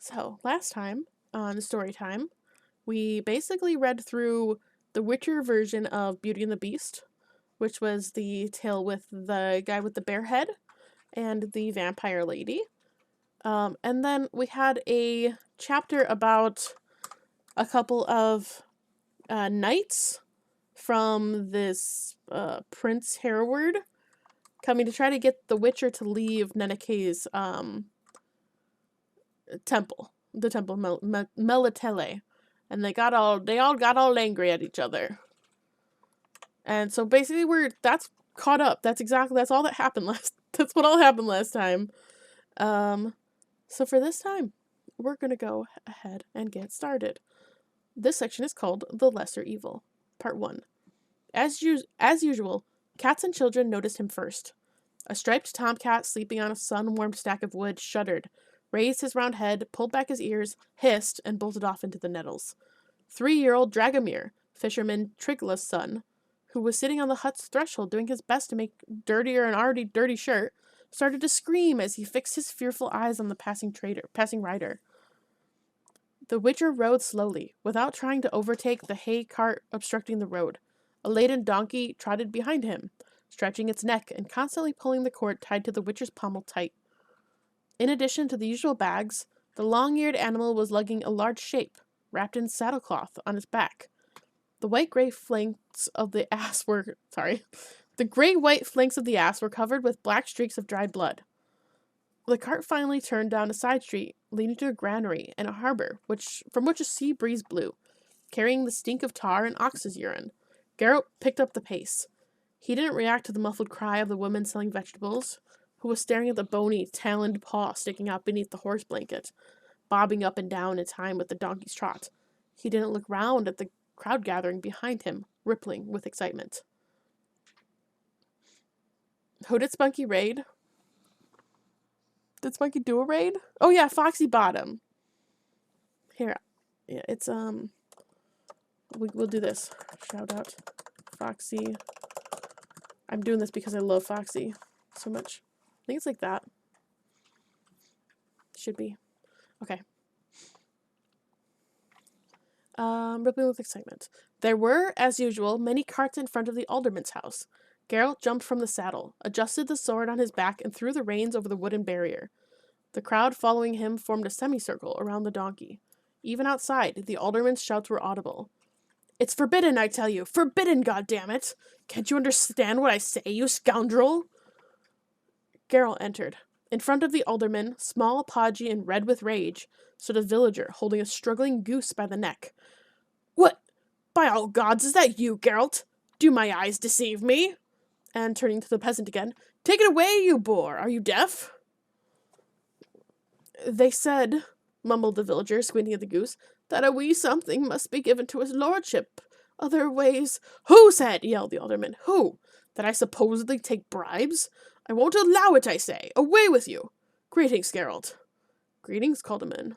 So, last time on story time, we basically read through the Witcher version of Beauty and the Beast, which was the tale with the guy with the bear head and the vampire lady. And then we had a chapter about a couple of knights from this Prince Hereward coming to try to get the Witcher to leave Neneke's temple, the temple of Melitele, and they all got all angry at each other. And so basically that's caught up. That's all that happened last that's what all happened last time. So for this time, we're going to go ahead and get started. This section is called The Lesser Evil, Part 1. As usual, cats and children noticed him first. A striped tomcat sleeping on a sun-warmed stack of wood shuddered, raised his round head, pulled back his ears, hissed, and bolted off into the nettles. 3-year-old Dragomir, fisherman Trigla's son, who was sitting on the hut's threshold doing his best to make dirtier an already dirty shirt, started to scream as he fixed his fearful eyes on the passing rider. The Witcher rode slowly, without trying to overtake the hay cart obstructing the road. A laden donkey trotted behind him, stretching its neck and constantly pulling the cord tied to the Witcher's pommel tight. In addition to the usual bags, the long-eared animal was lugging a large shape, wrapped in saddlecloth, on its back. The gray-white flanks of the ass were covered with black streaks of dried blood. The cart finally turned down a side street, leading to a granary and a harbor, from which a sea breeze blew, carrying the stink of tar and ox's urine. Geralt picked up the pace. He didn't react to the muffled cry of the woman selling vegetables, who was staring at the bony, taloned paw sticking out beneath the horse blanket, bobbing up and down in time with the donkey's trot. He didn't look round at the crowd gathering behind him, rippling with excitement. Who did Spunky raid? Did Spunky do a raid? Oh yeah, Foxy Bottom. Here, yeah, it's we'll do this. Shout out, Foxy. I'm doing this because I love Foxy so much. I think it's like that. Should be. Okay. Rippling with excitement. There were, as usual, many carts in front of the alderman's house. Geralt jumped from the saddle, adjusted the sword on his back, and threw the reins over the wooden barrier. The crowd following him formed a semicircle around the donkey. Even outside, the alderman's shouts were audible. "It's forbidden, I tell you! Forbidden, goddammit! Can't you understand what I say, you scoundrel?" Geralt entered. In front of the alderman, small, podgy, and red with rage, stood a villager holding a struggling goose by the neck. "What? By all gods, is that you, Geralt? Do my eyes deceive me?" And turning to the peasant again, "Take it away, you boor! Are you deaf?" "They said," mumbled the villager, squinting at the goose, "that a wee something must be given to his lordship. Other ways—" "Who said?" yelled the alderman. "Who? That I supposedly take bribes? I won't allow it, I say! Away with you! Greetings, Geralt." "Greetings, Calderman."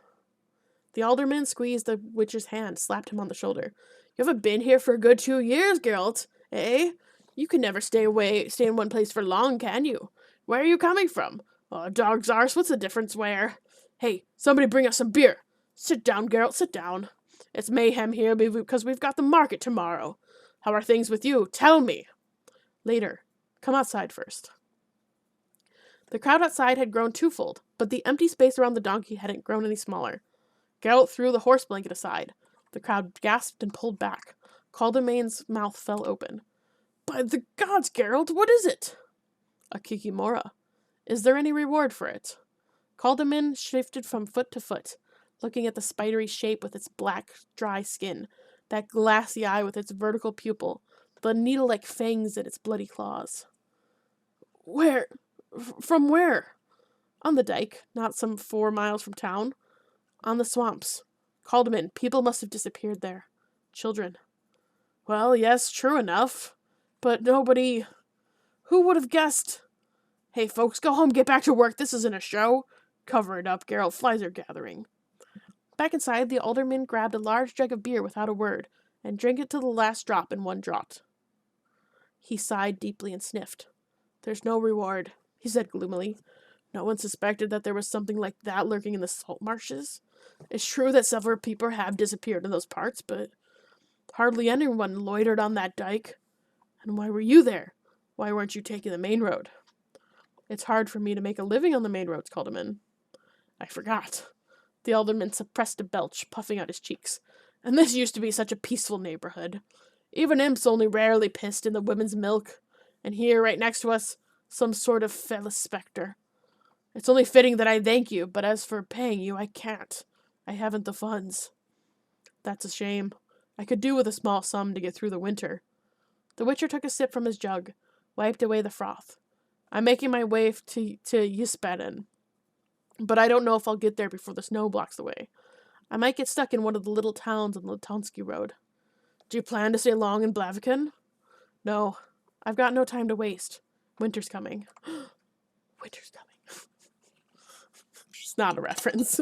The alderman squeezed the Witcher's hand, slapped him on the shoulder. "You haven't been here for a good 2 years, Geralt, eh? You can never stay in one place for long, can you? Where are you coming from? Oh, dog's arse, what's the difference where? Hey, somebody bring us some beer. Sit down, Geralt, sit down. It's mayhem here because we've got the market tomorrow. How are things with you? Tell me." "Later. Come outside first." The crowd outside had grown twofold, but the empty space around the donkey hadn't grown any smaller. Geralt threw the horse blanket aside. The crowd gasped and pulled back. Caldermain's mouth fell open. "By the gods, Geralt, what is it?" "A kikimora. Is there any reward for it?" Caldermain shifted from foot to foot, looking at the spidery shape with its black, dry skin, that glassy eye with its vertical pupil, the needle-like fangs in its bloody claws. "Where? From where?" "On the dike, not some 4 miles from town. On the swamps. Calderman, people must have disappeared there. Children." "Well, yes, true enough. But nobody... Who would have guessed? Hey, folks, go home, get back to work. This isn't a show. Cover it up, Geralt. Flies are gathering." Back inside, the alderman grabbed a large jug of beer without a word, and drank it to the last drop in one draught. He sighed deeply and sniffed. "There's no reward," he said gloomily. No one suspected that there was something like that lurking in the salt marshes. It's true that several people have disappeared in those parts, but hardly anyone loitered on that dike. And why were you there? Why weren't you taking the main road? It's hard for me to make a living on the main roads, Calderman. I forgot. The alderman suppressed a belch, puffing out his cheeks. And this used to be such a peaceful neighborhood. Even imps only rarely pissed in the women's milk. And here, right next to us, some sort of Felis specter. It's only fitting that I thank you, but as for paying you, I can't. I haven't the funds. That's a shame. I could do with a small sum to get through the winter. The Witcher took a sip from his jug, wiped away the froth. I'm making my way to Ysbaden, but I don't know if I'll get there before the snow blocks the way. I might get stuck in one of the little towns on the Tonsky Road. Do you plan to stay long in Blaviken? No, I've got no time to waste. Winter's coming. Winter's coming. It's not a reference.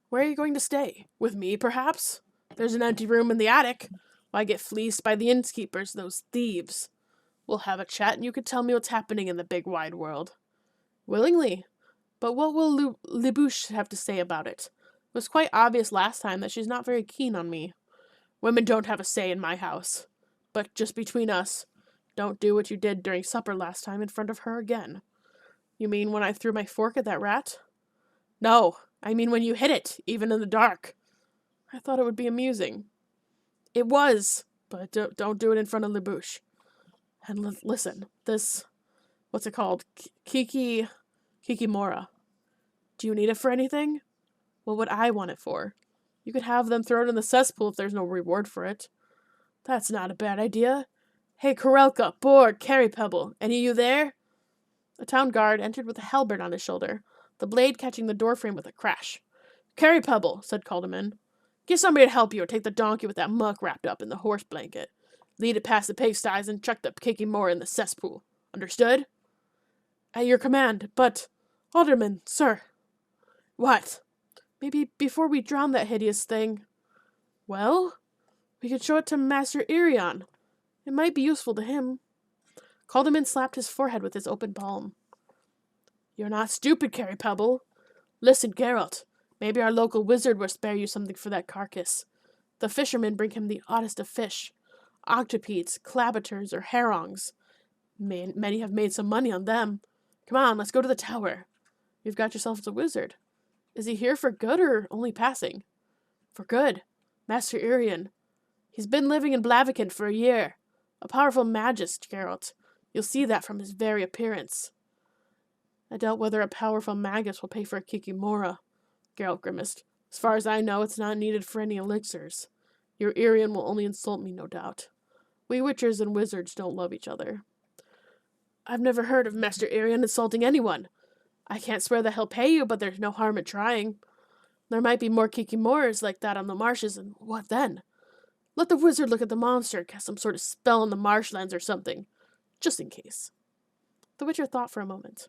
Where are you going to stay? With me, perhaps? There's an empty room in the attic. I get fleeced by the innkeepers, those thieves. We'll have a chat and you can tell me what's happening in the big wide world. Willingly. But what will Libouche have to say about it? It was quite obvious last time that she's not very keen on me. Women don't have a say in my house. But just between us, don't do what you did during supper last time in front of her again. You mean when I threw my fork at that rat? No, I mean when you hit it, even in the dark. I thought it would be amusing. It was, but don't do it in front of Libouche. And listen, this, what's it called? Kikimora. Do you need it for anything? What would I want it for? You could have them throw it in the cesspool if there's no reward for it. That's not a bad idea. Hey, Karelka, Borg, Carry Pebble, any of you there? A town guard entered with a halberd on his shoulder, the blade catching the doorframe with a crash. Carry Pebble, said Calderman. Get somebody to help you or take the donkey with that muck wrapped up in the horse blanket. Lead it past the pigsties and chuck the Kikimora in the cesspool. Understood? At your command, but... Alderman, sir. What? Maybe before we drown that hideous thing. Well? We could show it to Master Irion. It might be useful to him. Calderman slapped his forehead with his open palm. You're not stupid, Carry Pebble. Listen, Geralt. Maybe our local wizard will spare you something for that carcass. The fishermen bring him the oddest of fish. Octopedes, clabiters, or herongs. Many have made some money on them. Come on, let's go to the tower. You've got yourself a wizard. Is he here for good or only passing? For good. Master Irion. He's been living in Blaviken for a year. A powerful magist, Geralt. You'll see that from his very appearance. I doubt whether a powerful magus will pay for a Kikimora, Geralt grimaced. As far as I know, it's not needed for any elixirs. Your Irion will only insult me, no doubt. We witchers and wizards don't love each other. I've never heard of Master Irion insulting anyone. I can't swear that he'll pay you, but there's no harm in trying. There might be more Kikimoras like that on the marshes, and what then? Let the wizard look at the monster and cast some sort of spell on the marshlands or something, just in case. The Witcher thought for a moment.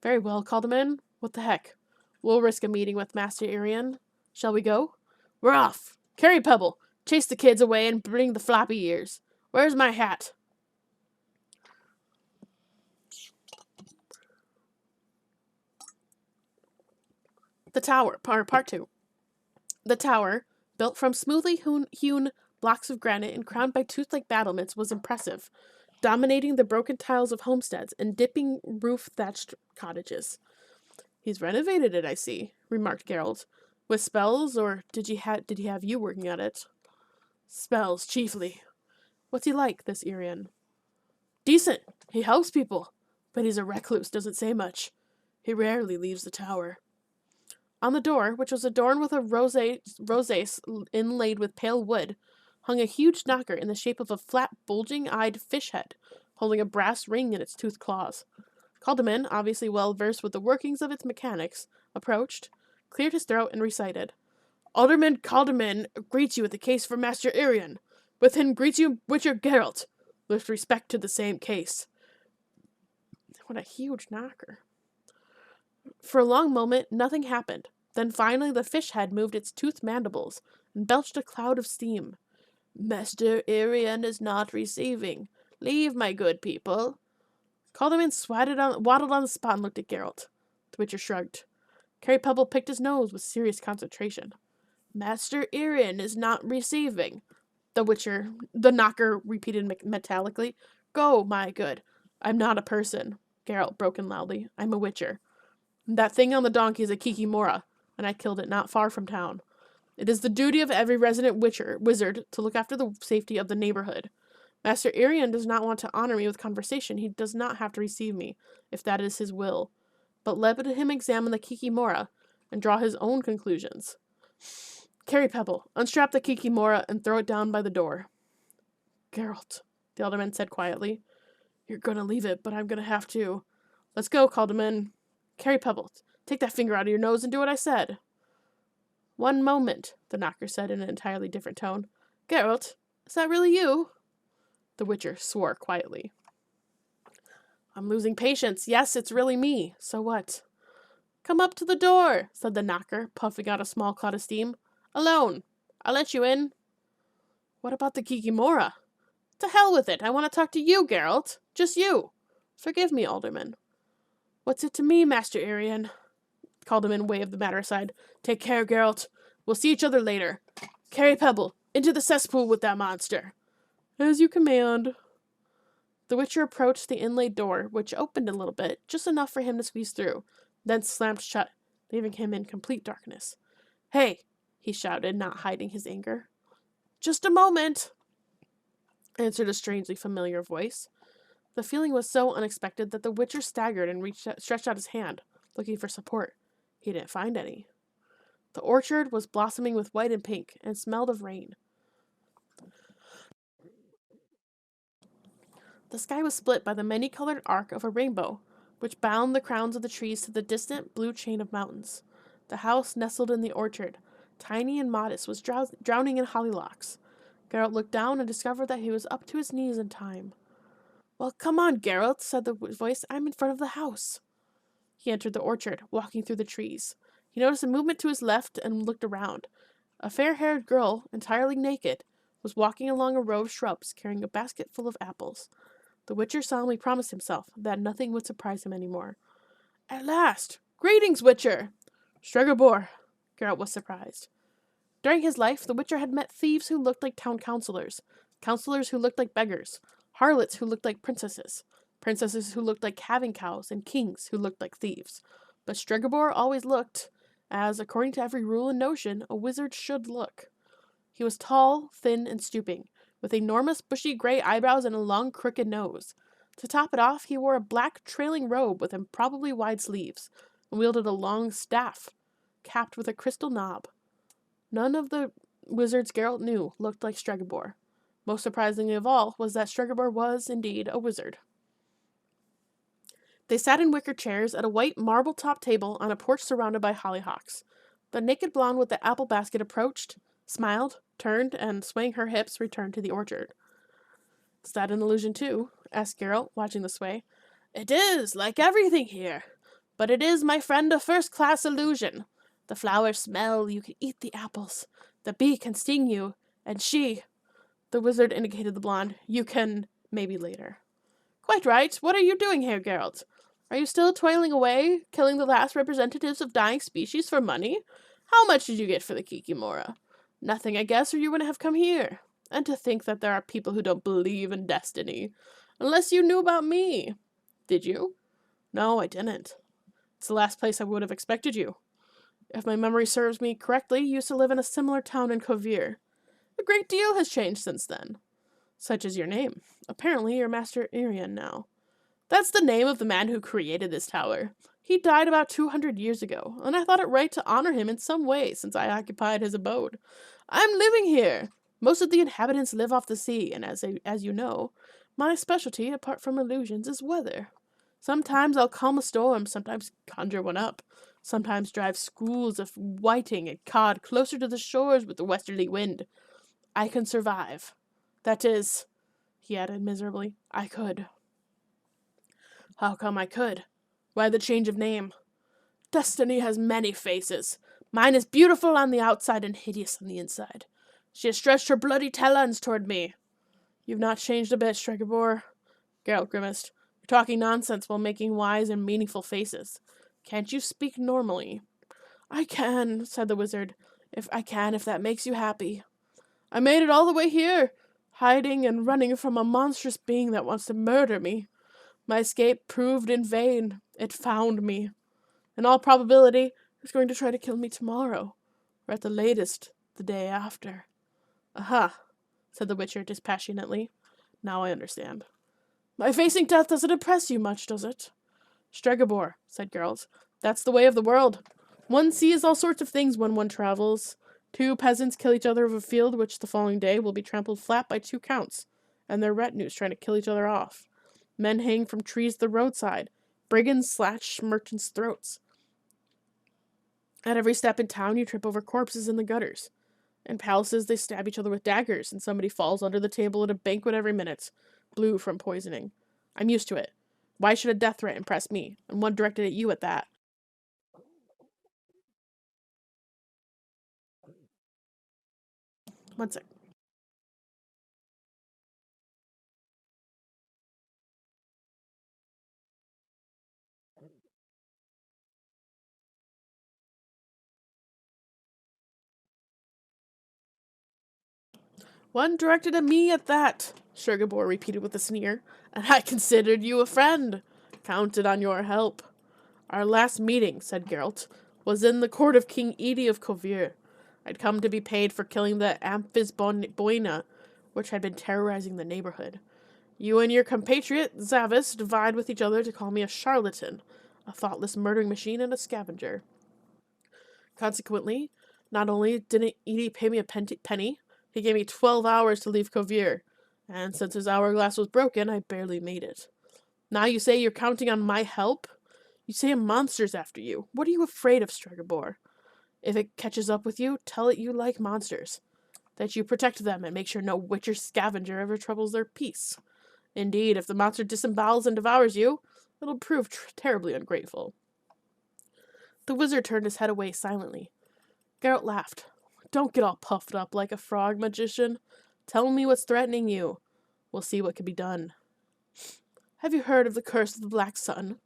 Very well, Calderman. What the heck? We'll risk a meeting with Master Irion. Shall we go? We're off. Carry Pebble. Chase the kids away and bring the floppy ears. Where's my hat? The Tower, Part 2. The tower, built from smoothly hewn blocks of granite and crowned by tooth-like battlements, was impressive, dominating the broken tiles of homesteads and dipping roof-thatched cottages. He's renovated it, I see, remarked Geralt. With spells, or did he have you working at it? Spells, chiefly. What's he like, this Irion? Decent. He helps people, but he's a recluse, doesn't say much. He rarely leaves the tower. On the door, which was adorned with a rosace inlaid with pale wood, hung a huge knocker in the shape of a flat, bulging-eyed fish head, holding a brass ring in its toothed claws. Calderman, obviously well versed with the workings of its mechanics, approached, cleared his throat, and recited, Alderman Calderman greets you with the case for Master Irion. With him greets you Witcher Geralt, with respect to the same case. What a huge knocker. For a long moment, nothing happened. Then finally the fish head moved its toothed mandibles and belched a cloud of steam. Master Irion is not receiving. Leave, my good people. Calderman waddled on the spot and looked at Geralt. The Witcher shrugged. Carrie Pebble picked his nose with serious concentration. Master Irian is not receiving. The knocker repeated metallically. Go, my good. I'm not a person, Geralt broke in loudly. I'm a Witcher. That thing on the donkey is a Kikimora, and I killed it not far from town. It is the duty of every resident wizard to look after the safety of the neighborhood. Master Irian does not want to honor me with conversation. He does not have to receive me, if that is his will. But let him examine the Kikimora and draw his own conclusions. Carrie Pebble, unstrap the Kikimora and throw it down by the door. Geralt, the alderman said quietly. You're gonna leave it, but I'm gonna have to. Let's go, Calderman. Carrie Pebble, take that finger out of your nose and do what I said. One moment, the knocker said in an entirely different tone. Geralt, is that really you? The Witcher swore quietly. I'm losing patience. Yes, it's really me. So what? Come up to the door, said the knocker, puffing out a small cloud of steam. Alone. I'll let you in. What about the Kikimora? To hell with it. I want to talk to you, Geralt. Just you. Forgive me, Alderman. What's it to me, Master Irian? Calderman waved the matter aside. Take care, Geralt. We'll see each other later. Carry Pebble into the cesspool with that monster. As you command. The Witcher approached the inlaid door, which opened a little bit, just enough for him to squeeze through, then slammed shut, leaving him in complete darkness. Hey, he shouted, not hiding his anger. Just a moment, answered a strangely familiar voice. The feeling was so unexpected that the Witcher staggered and stretched out his hand, looking for support. He didn't find any. The orchard was blossoming with white and pink, and smelled of rain. The sky was split by the many-colored arc of a rainbow, which bound the crowns of the trees to the distant blue chain of mountains. The house nestled in the orchard, tiny and modest, was drowning in hollylocks. Geralt looked down and discovered that he was up to his knees in time. Well, come on, Geralt, said the voice. I'm in front of the house. He entered the orchard, walking through the trees. He noticed a movement to his left and looked around. A fair-haired girl, entirely naked, was walking along a row of shrubs, carrying a basket full of apples. The Witcher solemnly promised himself that nothing would surprise him anymore. At last! Greetings, Witcher! Stregobor! Geralt was surprised. During his life, the Witcher had met thieves who looked like town councilors who looked like beggars, harlots who looked like princesses who looked like calving cows, and kings who looked like thieves. But Stregobor always looked as, according to every rule and notion, a wizard should look. He was tall, thin, and stooping, with enormous bushy gray eyebrows and a long crooked nose. To top it off, he wore a black trailing robe with improbably wide sleeves, and wielded a long staff, capped with a crystal knob. None of the wizards Geralt knew looked like Stregobor. Most surprisingly of all was that Stregobor was, indeed, a wizard. They sat in wicker chairs at a white marble-topped table on a porch surrounded by hollyhocks. The naked blonde with the apple basket approached, smiled, turned, and, swaying her hips, returned to the orchard. Is that an illusion, too? Asked Geralt, watching the sway. It is, like everything here. But it is, my friend, a first-class illusion. The flowers smell, you can eat the apples. The bee can sting you, and she... The wizard indicated the blonde. You can... maybe later. Quite right. What are you doing here, Geralt? Are you still toiling away, killing the last representatives of dying species for money? How much did you get for the Kikimora? Nothing, I guess, or you wouldn't have come here. And to think that there are people who don't believe in destiny. Unless you knew about me. Did you? No, I didn't. It's the last place I would have expected you. If my memory serves me correctly, you used to live in a similar town in Kovir. A great deal has changed since then. Such is your name. Apparently you're Master Irian now. That's the name of the man who created this tower. He died about 200 years ago, and I thought it right to honor him in some way since I occupied his abode. I'm living here. Most of the inhabitants live off the sea, and as you know, my specialty, apart from illusions, is weather. Sometimes I'll calm a storm, sometimes conjure one up, sometimes drive schools of whiting and cod closer to the shores with the westerly wind. I can survive. That is, he added miserably, I could. How come I could? Why the change of name? Destiny has many faces. Mine is beautiful on the outside and hideous on the inside. She has stretched her bloody talons toward me. You've not changed a bit, Stregobor. Geralt grimaced. You're talking nonsense while making wise and meaningful faces. Can't you speak normally? I can, said the wizard. If that makes you happy. I made it all the way here, hiding and running from a monstrous being that wants to murder me. My escape proved in vain. It found me. In all probability, it's going to try to kill me tomorrow, or at the latest, the day after. Aha, said the Witcher dispassionately. Now I understand. My facing death doesn't impress you much, does it? Stregobor, said Geralt. That's the way of the world. One sees all sorts of things when one travels. 2 peasants kill each other of a field which the following day will be trampled flat by 2 counts, and their retinues trying to kill each other off. Men hang from trees at the roadside. Brigands slash merchants' throats. At every step in town, you trip over corpses in the gutters. In palaces, they stab each other with daggers, and somebody falls under the table at a banquet every minute, blue from poisoning. I'm used to it. Why should a death threat impress me, and one directed at you at that? One sec. One directed at me at that, Stregobor repeated with a sneer, and I considered you a friend. Counted on your help. Our last meeting, said Geralt, was in the court of King Edie of Kovir. I'd come to be paid for killing the Amphis Boina, which had been terrorizing the neighborhood. You and your compatriot, Zavis, divide with each other to call me a charlatan, a thoughtless murdering machine, and a scavenger. Consequently, not only didn't Edie pay me a penny, he gave me 12 hours to leave Kovir, and since his hourglass was broken, I barely made it. Now you say you're counting on my help? You say a monster's after you. What are you afraid of, Stregobor? If it catches up with you, tell it you like monsters. That you protect them and make sure no witcher scavenger ever troubles their peace. Indeed, if the monster disembowels and devours you, it'll prove terribly ungrateful. The wizard turned his head away silently. Geralt laughed. Don't get all puffed up like a frog magician. Tell me what's threatening you. We'll see what can be done. Have you heard of the curse of the Black Sun?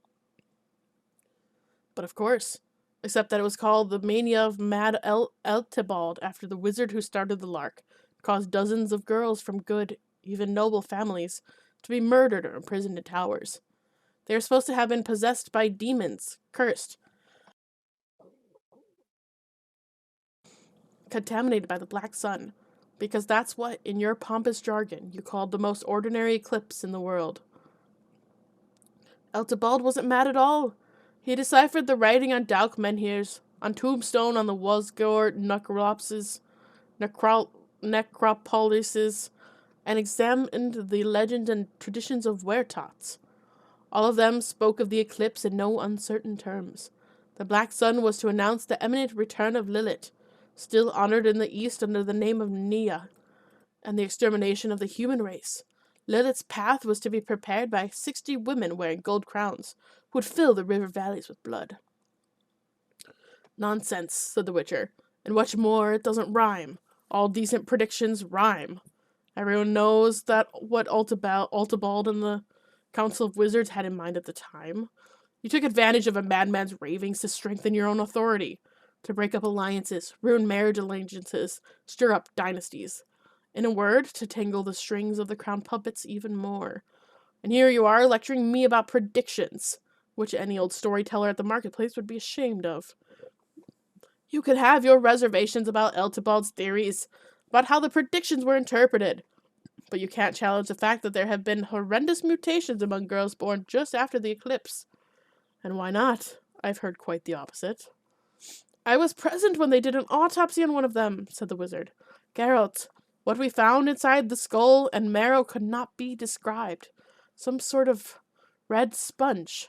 But of course, except that it was called the Mania of Mad Eltibald after the wizard who started the lark, caused dozens of girls from good, even noble families, to be murdered or imprisoned in towers. They are supposed to have been possessed by demons, cursed, contaminated by the Black Sun, because that's what, in your pompous jargon, you called the most ordinary eclipse in the world. Eltibald wasn't mad at all. He deciphered the writing on Dauk Menhirs, on tombstone on the Wasgore necropolises, and examined the legends and traditions of Wertots. All of them spoke of the eclipse in no uncertain terms. The Black Sun was to announce the imminent return of Lilith, still honored in the East under the name of Nia, and the extermination of the human race. Lilith's path was to be prepared by 60 women wearing gold crowns, who would fill the river valleys with blood. Nonsense, said the Witcher. And what's more, it doesn't rhyme. All decent predictions rhyme. Everyone knows that what Altibald and the Council of Wizards had in mind at the time. You took advantage of a madman's ravings to strengthen your own authority, to break up alliances, ruin marriage alliances, stir up dynasties. In a word, to tangle the strings of the crown puppets even more. And here you are lecturing me about predictions, which any old storyteller at the marketplace would be ashamed of. You could have your reservations about Eltibald's theories, about how the predictions were interpreted, but you can't challenge the fact that there have been horrendous mutations among girls born just after the eclipse. And why not? I've heard quite the opposite. I was present when they did an autopsy on one of them, said the wizard. Geralt, what we found inside the skull and marrow could not be described. Some sort of red sponge.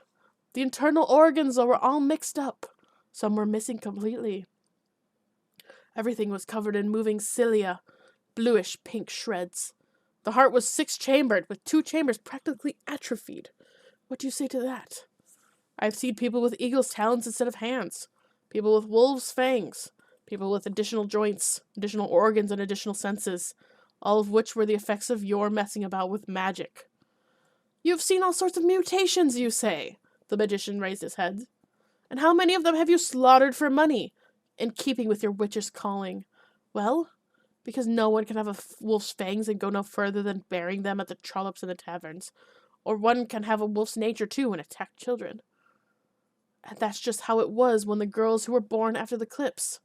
The internal organs were all mixed up. Some were missing completely. Everything was covered in moving cilia, bluish pink shreds. The heart was 6-chambered, with 2 chambers practically atrophied. What do you say to that? I've seen people with eagle's talons instead of hands, people with wolf's fangs, people with additional joints, additional organs, and additional senses, all of which were the effects of your messing about with magic. You've seen all sorts of mutations, you say? The magician raised his head. And how many of them have you slaughtered for money, in keeping with your witch's calling? Well, because no one can have a wolf's fangs and go no further than burying them at the trollops in the taverns. Or one can have a wolf's nature too and attack children. And that's just how it was when the girls who were born after the eclipse.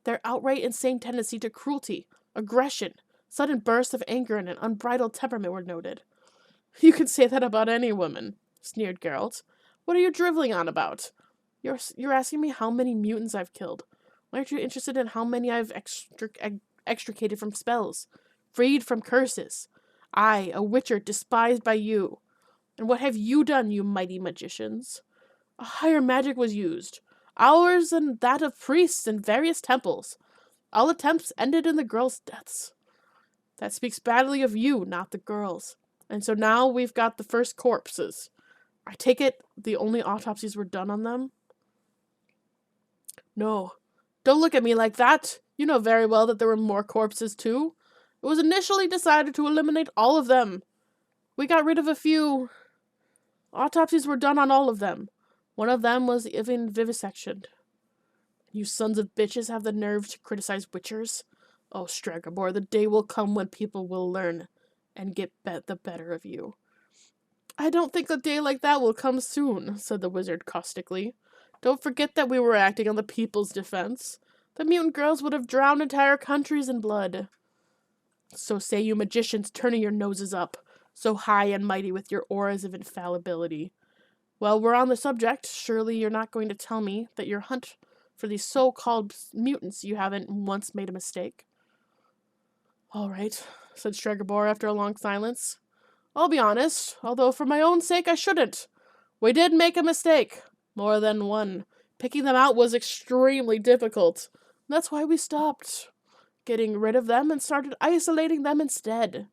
Their outright insane tendency to cruelty, aggression, sudden bursts of anger, and an unbridled temperament were noted. You can say that about any woman, sneered Geralt. What are you driveling on about? You're asking me how many mutants I've killed. Why aren't you interested in how many I've extricated from spells, freed from curses? I, a witcher despised by you. And what have you done, you mighty magicians? A higher magic was used, ours and that of priests in various temples. All attempts ended in the girls' deaths. That speaks badly of you, not the girls. And so now we've got the first corpses. I take it the only autopsies were done on them? No. Don't look at me like that. You know very well that there were more corpses too. It was initially decided to eliminate all of them. We got rid of a few. Autopsies were done on all of them. One of them was even vivisectioned. You sons of bitches have the nerve to criticize witchers? Oh, Stregobor, the day will come when people will learn and get the better of you. I don't think a day like that will come soon, said the wizard caustically. Don't forget that we were acting on the people's defense. The mutant girls would have drowned entire countries in blood. So say you magicians turning your noses up, so high and mighty with your auras of infallibility. Well, we're on the subject. Surely you're not going to tell me that your hunt for these so-called mutants you haven't once made a mistake. All right, said Stregobor after a long silence. I'll be honest, although for my own sake I shouldn't. We did make a mistake. More than one. Picking them out was extremely difficult. That's why we stopped getting rid of them and started isolating them instead.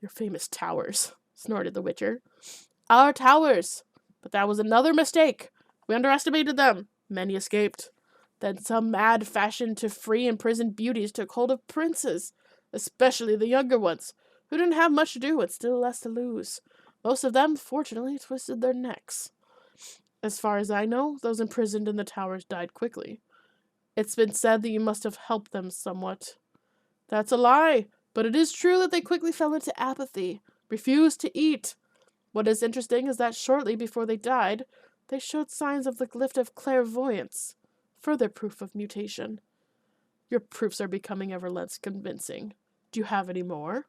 Your famous towers, snorted the Witcher. Our towers. But that was another mistake. We underestimated them. Many escaped. Then some mad fashion to free imprisoned beauties took hold of princes, especially the younger ones, who didn't have much to do and still less to lose. Most of them, fortunately, twisted their necks. As far as I know, those imprisoned in the towers died quickly. It's been said that you must have helped them somewhat. That's a lie, but it is true that they quickly fell into apathy, refused to eat. What is interesting is that shortly before they died, they showed signs of the gift of clairvoyance, further proof of mutation. Your proofs are becoming ever less convincing. Do you have any more?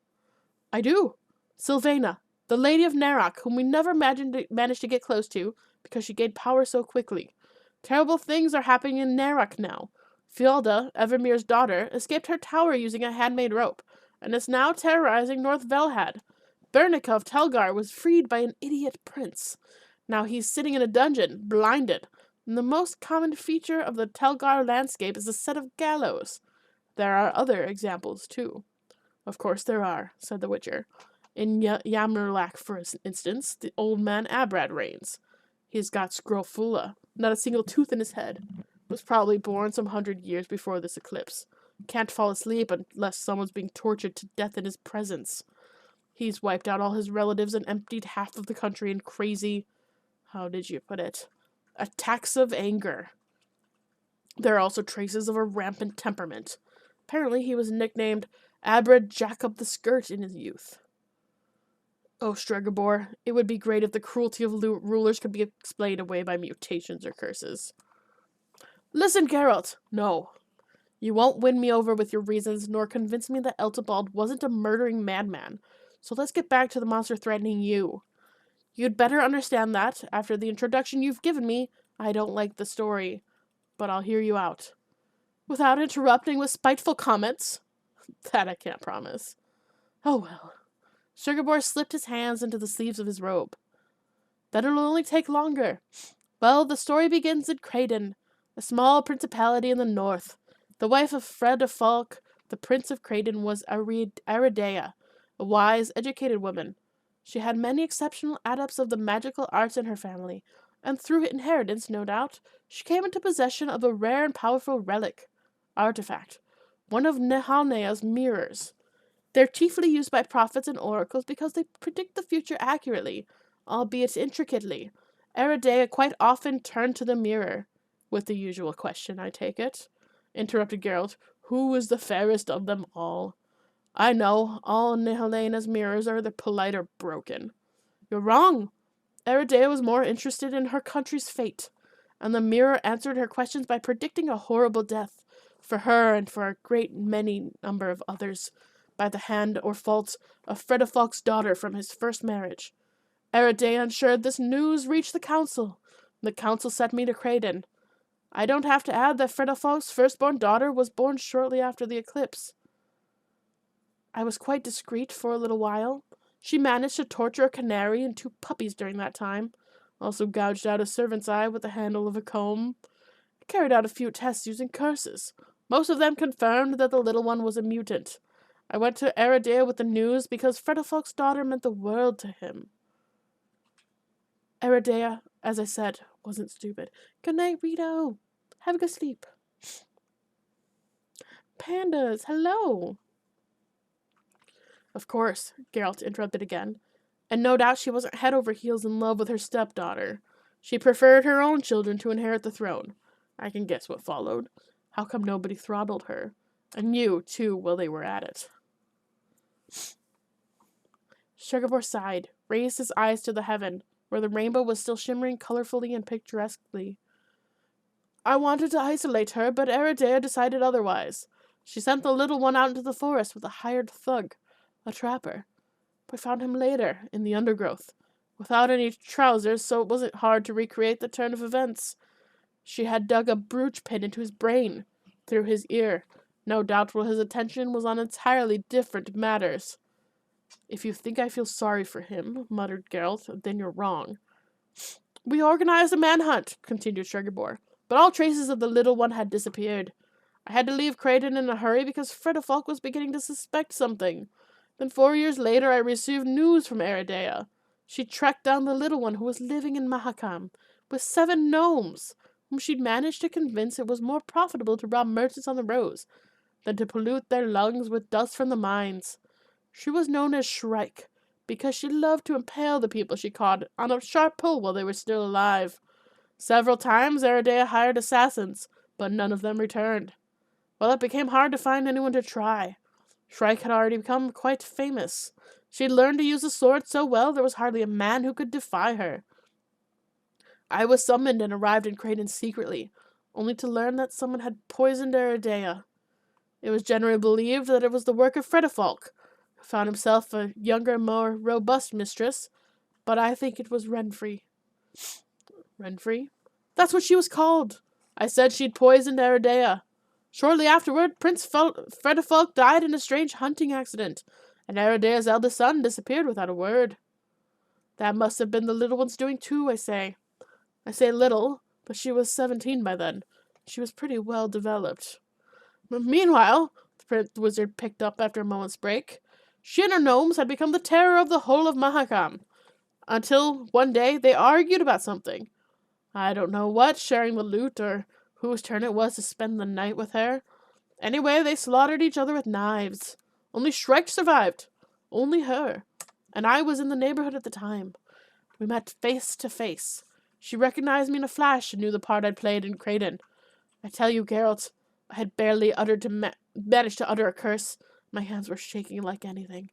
I do. Sylvana, the Lady of Narok, whom we never managed to get close to because she gained power so quickly. Terrible things are happening in Narok now. Fjolda, Evermir's daughter, escaped her tower using a handmade rope, and is now terrorizing North Velhad. Bernica of Telgar was freed by an idiot prince. Now he's sitting in a dungeon, blinded, and the most common feature of the Telgar landscape is a set of gallows. There are other examples, too. Of course there are, said the Witcher. In Yammerlach, for instance, the old man Abrad reigns. He's got Scrofula, not a single tooth in his head. Was probably born some 100 years before this eclipse. Can't fall asleep unless someone's being tortured to death in his presence. He's wiped out all his relatives and emptied half of the country in crazy, how did you put it, attacks of anger. There are also traces of a rampant temperament. Apparently he was nicknamed Abrad Jacob the Skirt in his youth. Oh, Stregobor, it would be great if the cruelty of rulers could be explained away by mutations or curses. Listen, Geralt! No. You won't win me over with your reasons, nor convince me that Eltibald wasn't a murdering madman. So let's get back to the monster threatening you. You'd better understand that, after the introduction you've given me, I don't like the story. But I'll hear you out. Without interrupting with spiteful comments? That I can't promise. Oh well. Stregobor slipped his hands into the sleeves of his robe. Then it'll only take longer. Well, the story begins in Creighton, a small principality in the north. The wife of Fred of Falk, the Prince of Creighton, was Aridea, a wise, educated woman. She had many exceptional adepts of the magical arts in her family, and through inheritance, no doubt, she came into possession of a rare and powerful relic, artifact, one of Nehalnea's mirrors. They're chiefly used by prophets and oracles because they predict the future accurately, albeit intricately. Eridea quite often turned to the mirror, with the usual question, I take it, interrupted Geralt. Who is the fairest of them all? I know, all Helena's mirrors are either polite or broken. You're wrong. Eridea was more interested in her country's fate, and the mirror answered her questions by predicting a horrible death for her and for a great many number of others, by the hand or fault of Fredefalk's daughter from his first marriage. Eridea ensured this news reached the council. The council sent me to Creighton. I don't have to add that Fredefalk's firstborn daughter was born shortly after the eclipse. I was quite discreet for a little while. She managed to torture a canary and 2 puppies during that time. Also gouged out a servant's eye with the handle of a comb. I carried out a few tests using curses. Most of them confirmed that the little one was a mutant. I went to Eridea with the news because Fredefalk's daughter meant the world to him. Eridea, as I said, wasn't stupid. Good night, Rito. Have a good sleep. Pandas, hello. Of course, Geralt interrupted again, and no doubt she wasn't head over heels in love with her stepdaughter. She preferred her own children to inherit the throne. I can guess what followed. How come nobody throttled her? And you, too, while they were at it. Stregobor sighed, raised his eyes to the heaven, where the rainbow was still shimmering colorfully and picturesquely. I wanted to isolate her, but Eridea decided otherwise. She sent the little one out into the forest with a hired thug, a trapper. I found him later, in the undergrowth, without any trousers, so it wasn't hard to recreate the turn of events. She had dug a brooch pin into his brain, through his ear. No doubt while his attention was on entirely different matters. If you think I feel sorry for him, muttered Geralt, then you're wrong. We organized a manhunt, continued Stregobor, but all traces of the little one had disappeared. I had to leave Creighton in a hurry because Fredefalk was beginning to suspect something. Then 4 years later I received news from Eridea. She tracked down the little one who was living in Mahakam, with 7 gnomes, whom she'd managed to convince it was more profitable to rob merchants on the roads than to pollute their lungs with dust from the mines. She was known as Shrike, because she loved to impale the people she caught on a sharp pull while they were still alive. Several times Eridea hired assassins, but none of them returned. Well, it became hard to find anyone to try. Shrike had already become quite famous. She had learned to use the sword so well there was hardly a man who could defy her. I was summoned and arrived in Creighton secretly, only to learn that someone had poisoned Eridea. It was generally believed that it was the work of Fredefalk, who found himself a younger, more robust mistress, but I think it was Renfri. Renfri? That's what she was called. I said she'd poisoned Eridea. Shortly afterward, Prince Fredefalk died in a strange hunting accident, and Eridea's eldest son disappeared without a word. That must have been the little one's doing too, I say. I say little, but she was 17 by then. She was pretty well developed. Meanwhile, the wizard picked up after a moment's break, she and her gnomes had become the terror of the whole of Mahakam, until one day they argued about something. I don't know what, sharing the loot or whose turn it was to spend the night with her. Anyway, they slaughtered each other with knives. Only Shrike survived. Only her. And I was in the neighborhood at the time. We met face to face. She recognized me in a flash and knew the part I'd played in Creighton. I tell you, Geralt, I had barely managed to utter a curse. My hands were shaking like anything.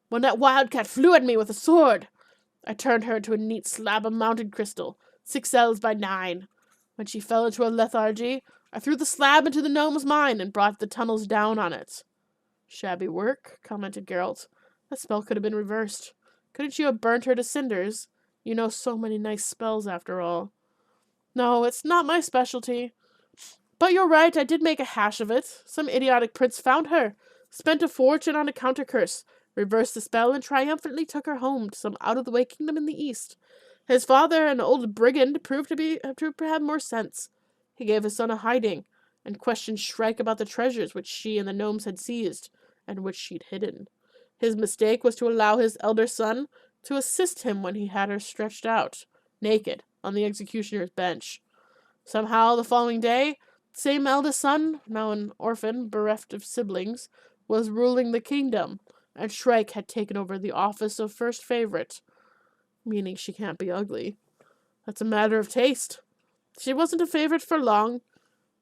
When that wildcat flew at me with a sword, I turned her into a neat slab of mounted crystal, 6 ells by 9. When she fell into a lethargy, I threw the slab into the gnome's mine and brought the tunnels down on it. Shabby work, commented Geralt. That spell could have been reversed. Couldn't you have burnt her to cinders? You know so many nice spells, after all. No, it's not my specialty. But you're right, I did make a hash of it. Some idiotic prince found her, spent a fortune on a counter-curse, reversed the spell, and triumphantly took her home to some out-of-the-way kingdom in the east. His father, an old brigand, proved to have more sense. He gave his son a hiding, and questioned Shrike about the treasures which she and the gnomes had seized, and which she'd hidden. His mistake was to allow his elder son to assist him when he had her stretched out, naked, on the executioner's bench. Somehow, the following day, the same eldest son, now an orphan, bereft of siblings, was ruling the kingdom, and Shrike had taken over the office of first favorite, meaning she can't be ugly. That's a matter of taste. She wasn't a favorite for long.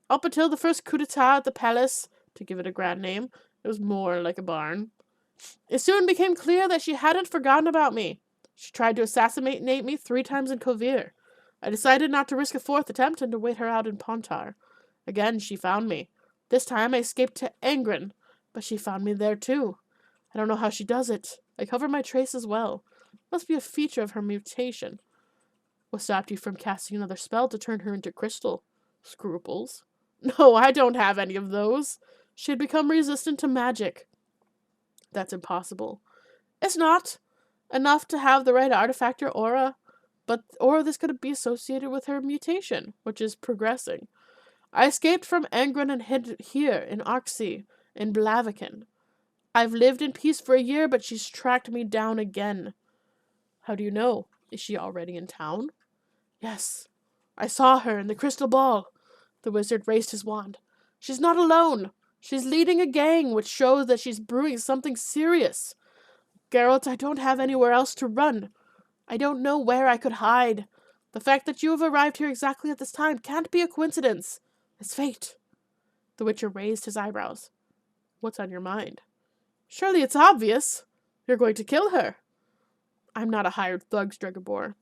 Up until the first coup d'etat at the palace, to give it a grand name, it was more like a barn. It soon became clear that she hadn't forgotten about me. She tried to assassinate me 3 times in Kovir. I decided not to risk a 4th attempt and to wait her out in Pontar. Again, she found me. This time I escaped to Angren, but she found me there too. I don't know how she does it. I cover my trace as well. Must be a feature of her mutation. What stopped you from casting another spell to turn her into crystal? Scruples? No, I don't have any of those. She had become resistant to magic. That's impossible. It's not. Enough to have the right artifact or aura, or this could be associated with her mutation, which is progressing. I escaped from Angren and hid here in Arksea, in Blaviken. I've lived in peace for a year, but she's tracked me down again. How do you know? Is she already in town? Yes. I saw her in the crystal ball. The wizard raised his wand. She's not alone. She's leading a gang, which shows that she's brewing something serious. Geralt, I don't have anywhere else to run. I don't know where I could hide. The fact that you have arrived here exactly at this time can't be a coincidence. It's fate. The Witcher raised his eyebrows. What's on your mind? Surely it's obvious. You're going to kill her. I'm not a hired thug, Stregobor.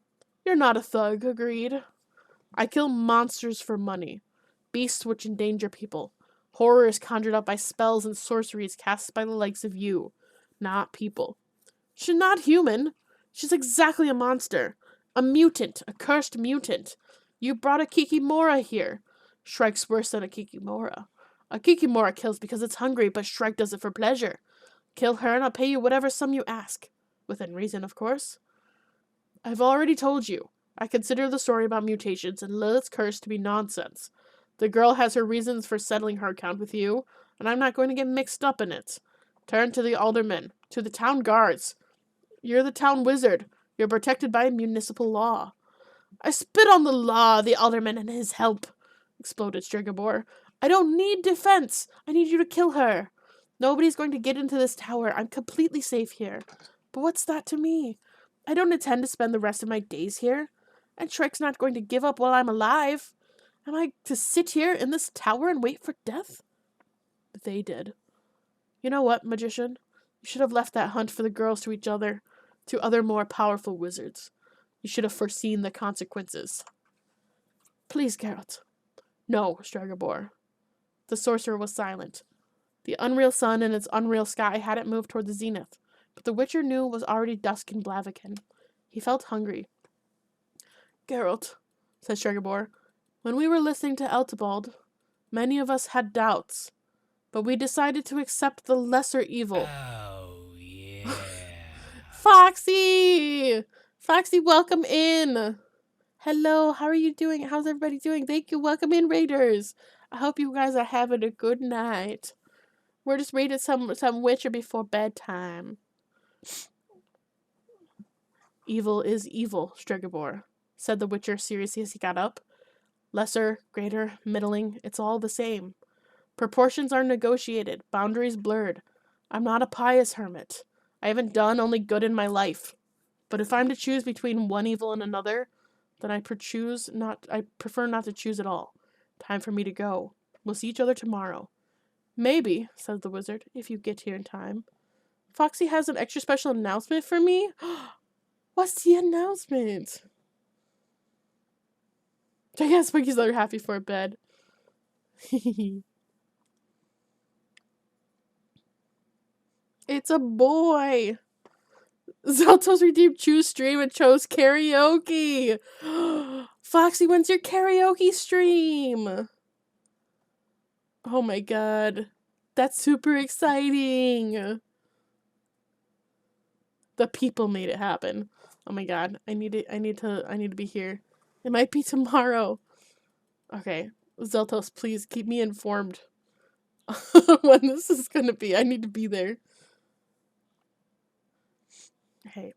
You're not a thug, agreed. I kill monsters for money. Beasts which endanger people. Horrors conjured up by spells and sorceries cast by the likes of you. Not people. She's not human. She's exactly a monster. A mutant. A cursed mutant. You brought a Kikimora here. Shrike's worse than a Kikimora. A Kikimora kills because it's hungry, but Shrike does it for pleasure. Kill her and I'll pay you whatever sum you ask. Within reason, of course. I've already told you. I consider the story about mutations and Lilith's curse to be nonsense. The girl has her reasons for settling her account with you, and I'm not going to get mixed up in it. Turn to the aldermen, to the town guards. You're the town wizard. You're protected by municipal law. I spit on the law, the alderman and his help, exploded Stregobor. I don't need defense. I need you to kill her. Nobody's going to get into this tower. I'm completely safe here. But what's that to me? I don't intend to spend the rest of my days here. And Shrike's not going to give up while I'm alive. Am I to sit here in this tower and wait for death? They did. You know what, magician? You should have left that hunt for the girls to each other, to other more powerful wizards. You should have foreseen the consequences. Please, Geralt. No, Stregobor. The sorcerer was silent. The unreal sun and its unreal sky hadn't moved toward the zenith, but the Witcher knew it was already dusk in Blaviken. He felt hungry. Geralt, said Stregobor, when we were listening to Eltibald, many of us had doubts, but we decided to accept the lesser evil. Oh, yeah. Foxy! Foxy, welcome in! Hello, how are you doing? How's everybody doing? Thank you, welcome in, Raiders! I hope you guys are having a good night. We're just reading some Witcher before bedtime. Evil is evil, Stregobor, said the Witcher seriously as he got up. Lesser, greater, middling, it's all the same. Proportions are negotiated, boundaries blurred. I'm not a pious hermit. I haven't done only good in my life. But if I'm to choose between one evil and another, then I prefer not to choose at all. Time for me to go. We'll see each other tomorrow. Maybe, says the wizard, if you get here in time. Foxy has an extra special announcement for me? What's the announcement? I guess Monkey's are happy for bed. It's a boy. Zeltos redeemed Choose Stream and chose karaoke. Foxy, when's your karaoke stream? Oh my god. That's super exciting. The people made it happen. Oh my god. I need to be here. It might be tomorrow. Okay. Zeltos, please keep me informed when this is gonna be. I need to be there. Okay.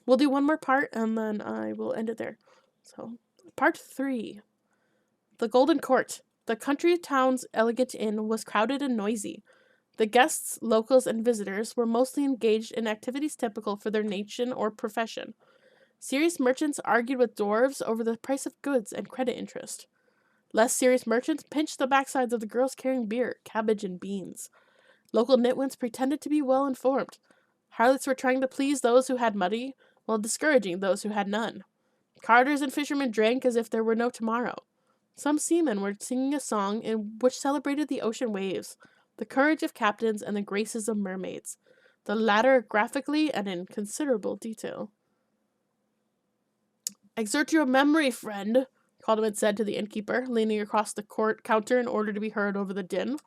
We'll do one more part and then I will end it there. So, part 3. The Golden Court. The country town's elegant inn was crowded and noisy. The guests, locals, and visitors were mostly engaged in activities typical for their nation or profession. Serious merchants argued with dwarves over the price of goods and credit interest. Less serious merchants pinched the backsides of the girls carrying beer, cabbage, and beans. Local nitwits pretended to be well informed. Harlots were trying to please those who had money, while discouraging those who had none. Carters and fishermen drank as if there were no tomorrow. Some seamen were singing a song which celebrated the ocean waves, the courage of captains, and the graces of mermaids, the latter graphically and in considerable detail. "Exert your memory, friend," Calderman said to the innkeeper, leaning across the counter in order to be heard over the din.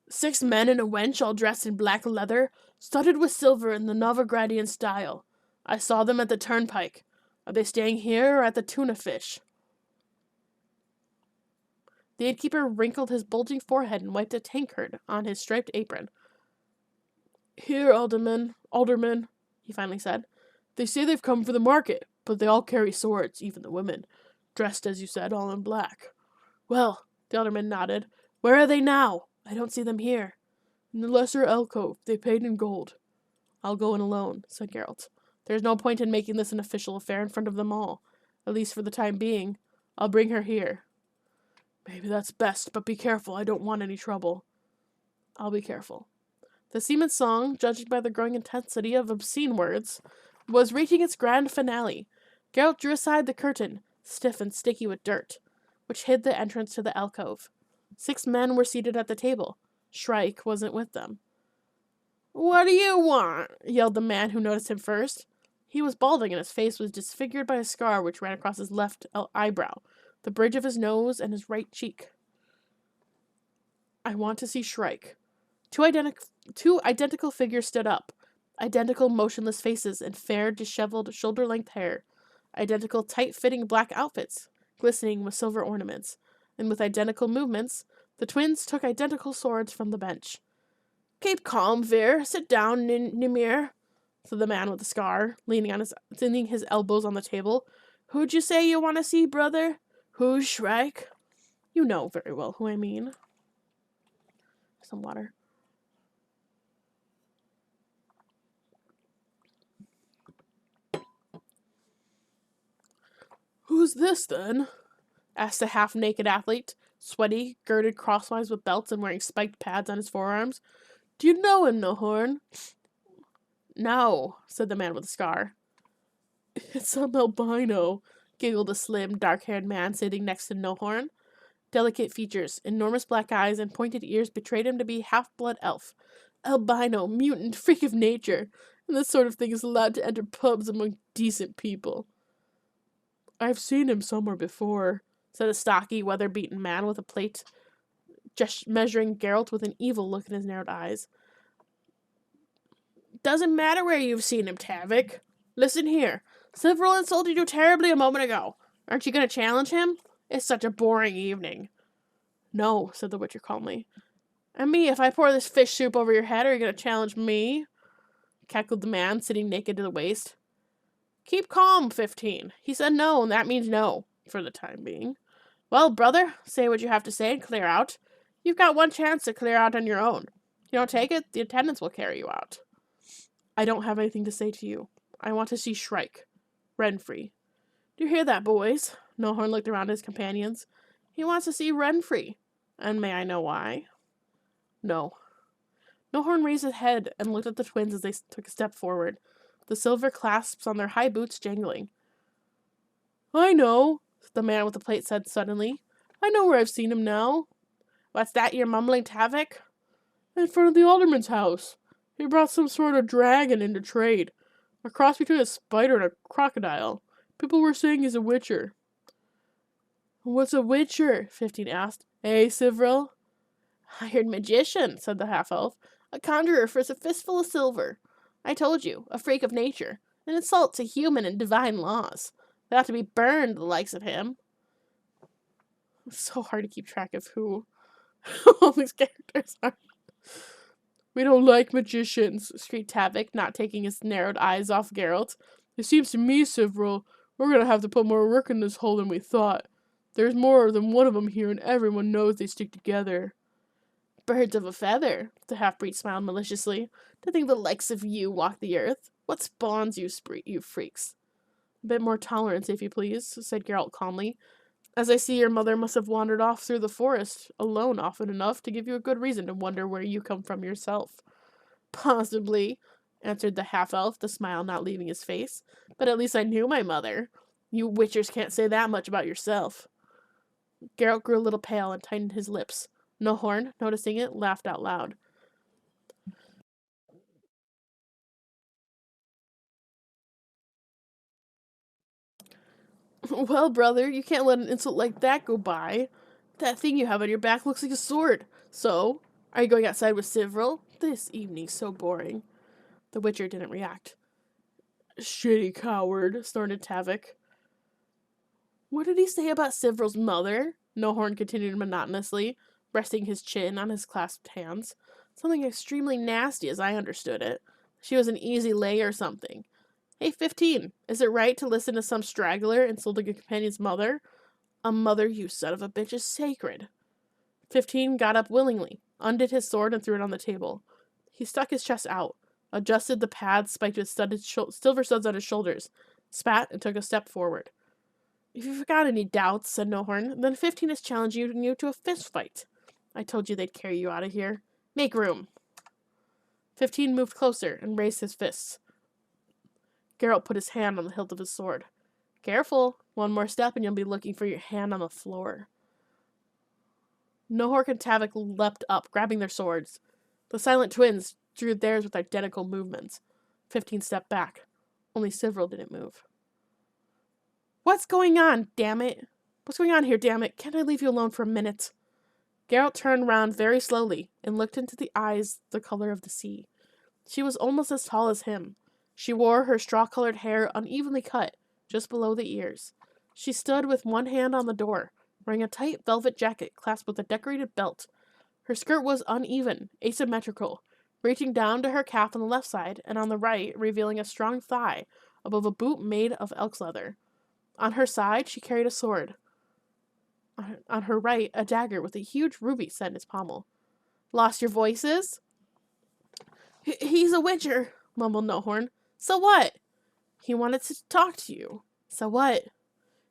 6 men and a wench all dressed in black leather, studded with silver in the Novigradian style. I saw them at the turnpike. Are they staying here or at the tuna fish?" The innkeeper wrinkled his bulging forehead and wiped a tankard on his striped apron. "Here, alderman, he finally said. "They say they've come for the market, but they all carry swords, even the women, dressed, as you said, all in black." "Well," the alderman nodded, "where are they now? I don't see them here." "In the lesser alcove. They paid in gold." "I'll go in alone," said Geralt. "There's no point in making this an official affair in front of them all, at least for the time being. I'll bring her here." "Maybe that's best, but be careful. I don't want any trouble." "I'll be careful." The seaman's song, judging by the growing intensity of obscene words, was reaching its grand finale. Geralt drew aside the curtain, stiff and sticky with dirt, which hid the entrance to the alcove. 6 men were seated at the table. Shrike wasn't with them. "What do you want?" yelled the man who noticed him first. He was balding, and his face was disfigured by a scar which ran across his left eyebrow, the bridge of his nose, and his right cheek. "I want to see Shrike." Two identical figures stood up. Identical motionless faces and fair, disheveled, shoulder-length hair. Identical tight-fitting black outfits, glistening with silver ornaments. And with identical movements, the twins took identical swords from the bench. "Keep calm, Vir. Sit down, Nimir," said the man with the scar, leaning his elbows on the table. "Who'd you say you want to see, brother? Who's Shrike?" "You know very well who I mean." Some water. "Who's this, then?" asked a half-naked athlete, sweaty, girded crosswise with belts and wearing spiked pads on his forearms. "Do you know him, Nohorn?" "No," said the man with the scar. "It's some albino," giggled a slim, dark-haired man sitting next to Nohorn. Delicate features, enormous black eyes, and pointed ears betrayed him to be half-blood elf. Albino, mutant, freak of nature, and this sort of thing is allowed to enter pubs among decent people. "I've seen him somewhere before," said a stocky, weather-beaten man with a plate, just measuring Geralt with an evil look in his narrowed eyes. "Doesn't matter where you've seen him, Tavik. Listen here. Sivril insulted you terribly a moment ago. Aren't you going to challenge him? It's such a boring evening." "No," said the Witcher calmly. "And me, if I pour this fish soup over your head, are you going to challenge me?" cackled the man, sitting naked to the waist. "Keep calm, 15. He said no, and that means no, for the time being. Well, brother, say what you have to say and clear out. You've got one chance to clear out on your own. If you don't take it, the attendants will carry you out." "I don't have anything to say to you. I want to see Shrike. Renfrey. Do you hear that, boys?" Nohorn looked around at his companions. "He wants to see Renfrey. And may I know why?" "No." Nohorn raised his head and looked at the twins as they took a step forward, the silver clasps on their high boots jangling. "I know," the man with the plate said suddenly. "I know where I've seen him now." "What's that you're mumbling, Tavik?" "In front of the alderman's house. He brought some sort of dragon into trade. A cross between a spider and a crocodile. People were saying he's a witcher." "What's a witcher?" 15 asked. "Eh, Sivril?" "Hired magician," said the half-elf. "A conjurer for a fistful of silver. I told you, a freak of nature. An insult to human and divine laws. They ought to be burned, the likes of him." It's so hard to keep track of who all these characters are. "We don't like magicians," shrieked Tavik, not taking his narrowed eyes off Geralt. "It seems to me, Sivril, we're going to have to put more work in this hole than we thought. There's more than one of them here, and everyone knows they stick together." Birds of a feather, the half-breed smiled maliciously. To think the likes of you walk the earth. What spawns you, you freaks? A bit more tolerance, if you please, said Geralt calmly. As I see, your mother must have wandered off through the forest alone often enough to give you a good reason to wonder where you come from yourself. Possibly, answered the half-elf, the smile not leaving his face. But at least I knew my mother. You witchers can't say that much about yourself. Geralt grew a little pale and tightened his lips. Nohorn, noticing it, laughed out loud. Well, brother, you can't let an insult like that go by. That thing you have on your back looks like a sword. So, are you going outside with Sivril? This evening's so boring. The Witcher didn't react. Shitty coward, snorted Tavik. What did he say about Sivril's mother? Nohorn continued monotonously, resting his chin on his clasped hands. Something extremely nasty, as I understood it. She was an easy lay or something. Hey, 15, is it right to listen to some straggler insulting a companion's mother? A mother, you son of a bitch, is sacred. 15 got up willingly, undid his sword, and threw it on the table. He stuck his chest out, adjusted the pads spiked with silver studs on his shoulders, spat, and took a step forward. If you've got any doubts, said Nohorn, then 15 is challenging you to a fist fight. I told you they'd carry you out of here. Make room. 15 moved closer and raised his fists. Geralt put his hand on the hilt of his sword. Careful, one more step and you'll be looking for your hand on the floor. Nohorn and Tavik leapt up, grabbing their swords. The silent twins drew theirs with identical movements. 15 stepped back. Only Sivril didn't move. What's going on, damn it? What's going on here, damn it? Can't I leave you alone for a minute? Geralt turned round very slowly and looked into the eyes the color of the sea. She was almost as tall as him. She wore her straw-colored hair unevenly cut, just below the ears. She stood with one hand on the door, wearing a tight velvet jacket clasped with a decorated belt. Her skirt was uneven, asymmetrical, reaching down to her calf on the left side, and on the right, revealing a strong thigh above a boot made of elk's leather. On her side, she carried a sword. On her right, a dagger with a huge ruby set in its pommel. Lost your voices? He's a witcher, mumbled Nohorn. So what? He wanted to talk to you. So what?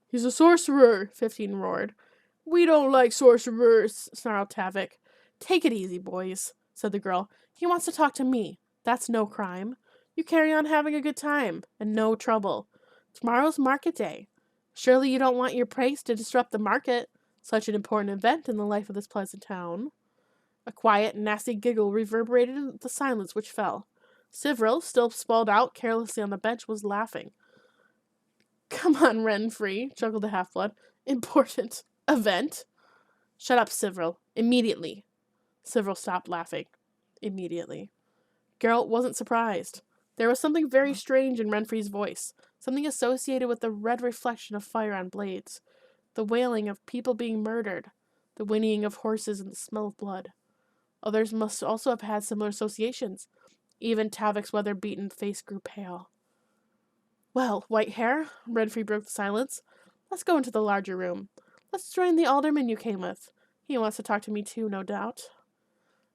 He's a sorcerer, 15 roared. We don't like sorcerers, snarled Tavik. Take it easy, boys, said the girl. He wants to talk to me. That's no crime. You carry on having a good time, and no trouble. Tomorrow's market day. Surely you don't want your pranks to disrupt the market, such an important event in the life of this pleasant town. A quiet, nasty giggle reverberated in the silence which fell. Sivril, still sprawled out carelessly on the bench, was laughing. Come on, Renfrey, chuckled the half-blood. Important event? Shut up, Sivril. Immediately. Sivril stopped laughing. Immediately. Geralt wasn't surprised. There was something very strange in Renfrey's voice, something associated with the red reflection of fire on blades, the wailing of people being murdered, the whinnying of horses, and the smell of blood. Others must also have had similar associations. Even Tavik's weather-beaten face grew pale. Well, Whitehair, Renfrey broke the silence. Let's go into the larger room. Let's join the alderman you came with. He wants to talk to me too, no doubt.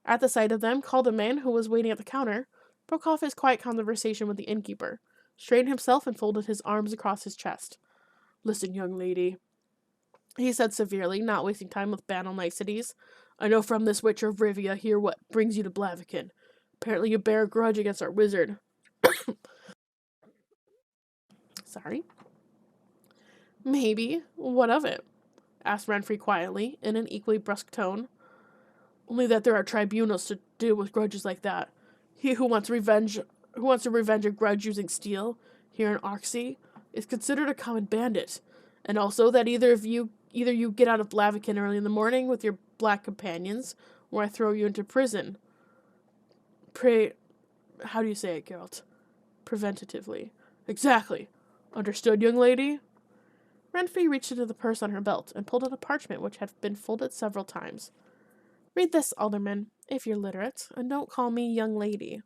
At the sight of them, Calderman, who was waiting at the counter, broke off his quiet conversation with the innkeeper, straightened himself, and folded his arms across his chest. Listen, young lady, he said severely, not wasting time with banal niceties. I know from this witcher of Rivia here what brings you to Blaviken. Apparently you bear a grudge against our wizard. Sorry. Maybe. What of it? Asked Renfrey quietly, in an equally brusque tone. Only that there are tribunals to deal with grudges like that. He who wants to revenge a grudge using steel, here in Oxy, is considered a common bandit. And also that either you get out of Blaviken early in the morning with your black companions, or I throw you into prison. How do you say it, Geralt? Preventatively. Exactly. Understood, young lady? Renfrey reached into the purse on her belt and pulled out a parchment which had been folded several times. Read this, Alderman, if you're literate, and don't call me young lady.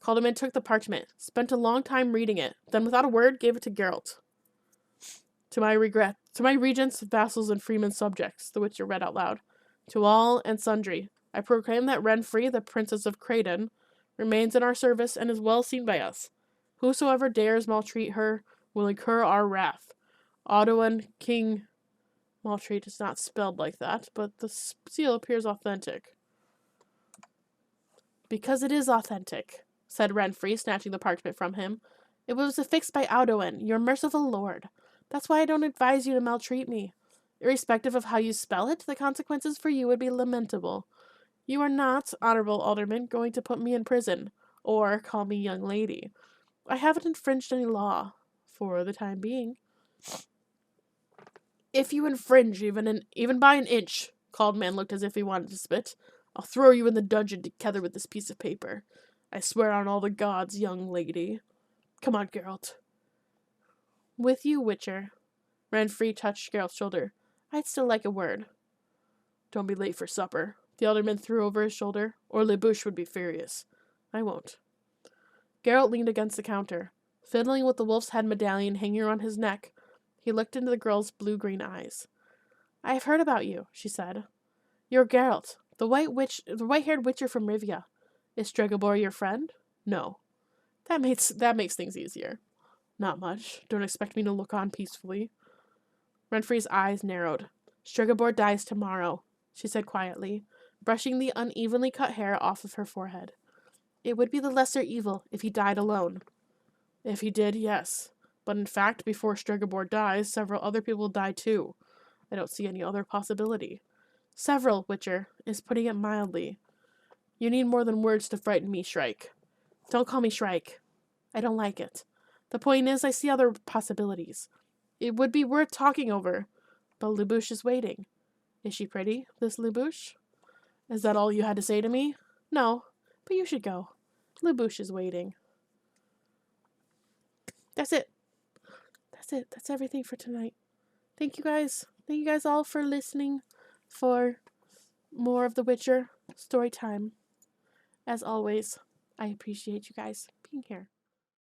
Calderman took the parchment, spent a long time reading it, then without a word gave it to Geralt. To my regents, vassals, and freemen subjects, the Witcher read out loud. To all and sundry, I proclaim that Renfri, the Princess of Creighton, remains in our service and is well seen by us. Whosoever dares maltreat her will incur our wrath. Audouin King Maltreat is not spelled like that, but the seal appears authentic. Because it is authentic, said Renfri, snatching the parchment from him. It was affixed by Audouin, your merciful lord. That's why I don't advise you to maltreat me. Irrespective of how you spell it, the consequences for you would be lamentable. You are not, honorable alderman, going to put me in prison, or call me young lady. I haven't infringed any law, for the time being. If you infringe even by an inch, Caldman looked as if he wanted to spit, I'll throw you in the dungeon together with this piece of paper. I swear on all the gods, young lady. Come on, Geralt. With you, Witcher. Renfri touched Geralt's shoulder. I'd still like a word. Don't be late for supper. The alderman threw over his shoulder, or Lebouche would be furious. I won't. Geralt leaned against the counter. Fiddling with the wolf's head medallion hanging around his neck, he looked into the girl's blue-green eyes. I have heard about you, she said. You're Geralt, the white-haired witcher from Rivia. Is Stregobor your friend? No. That makes things easier. Not much. Don't expect me to look on peacefully. Renfri's eyes narrowed. Stregobor dies tomorrow, she said quietly, brushing the unevenly cut hair off of her forehead. It would be the lesser evil if he died alone. If he did, yes. But in fact, before Stregobor dies, several other people die too. I don't see any other possibility. Several, Witcher, is putting it mildly. You need more than words to frighten me, Shrike. Don't call me Shrike. I don't like it. The point is, I see other possibilities. It would be worth talking over. But Lebouche is waiting. Is she pretty, this Lebouche? Is that all you had to say to me? No, but you should go. Lebouche is waiting. That's it. That's everything for tonight. Thank you guys. Thank you guys all for listening for more of The Witcher story time. As always, I appreciate you guys being here.